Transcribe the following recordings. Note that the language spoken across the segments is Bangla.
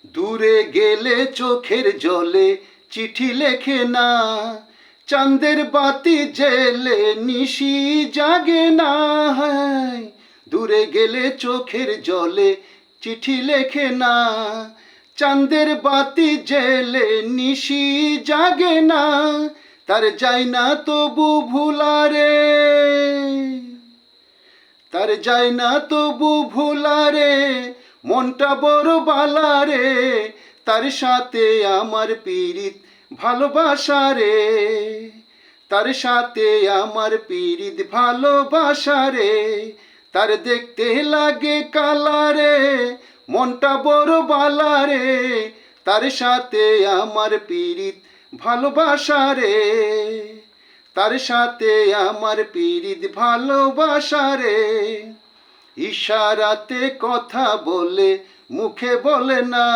দূরে গেলে চোখের জলে চিঠি লেখে না, চাঁদের বাতি জেলে নিশি জাগে না। দূরে গেলে চোখের জলে চিঠি লেখে না, চাঁদের বাতি জেলে নিশি জাগে না। তার যায় না তবু ভুলারে, তার যায় না তবু ভুলারে, মনটা বড় বালারে। তার সাথে আমার পীড়িত ভালোবাসা রে, তার সাথে আমার পীড়িত ভালোবাসা রে। তার দেখতে লাগে কালারে, মনটা বড় বালারে। তার সাথে আমার পীড়িত ভালোবাসা রে, তার সাথে আমার পীড়িত ভালোবাসা রে। ইশারাতে কথা বলে মুখে বলে না,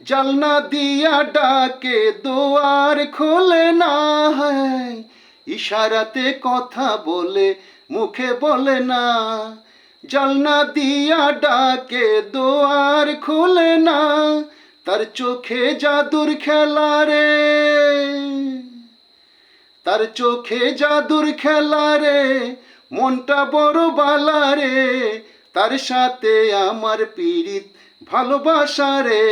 জালনা দিয়া ডাকে দুয়ার খোলে না। ইশারাতে কথা বলে মুখে বলে না, জালনা দিয়া ডাকে দুয়ার খোলে না। তার চোখে জাদুর খেলা রে, তার চোখে জাদুর খেলা রে, মনটা বড় বালা রে। তার সাথে আমার পীড়িত ভালোবাসা রে,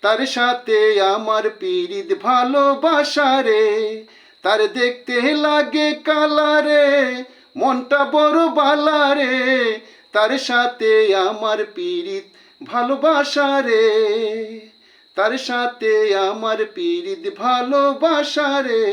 তার সাথে আমার পীড়িত ভালোবাসা রে। তার দেখতে লাগে কালা রে, মনটা বড় বালা রে। তার সাথে আমার পীড়িত ভালোবাসা রে, তার সাথে আমার পীড়িত ভালোবাসা রে।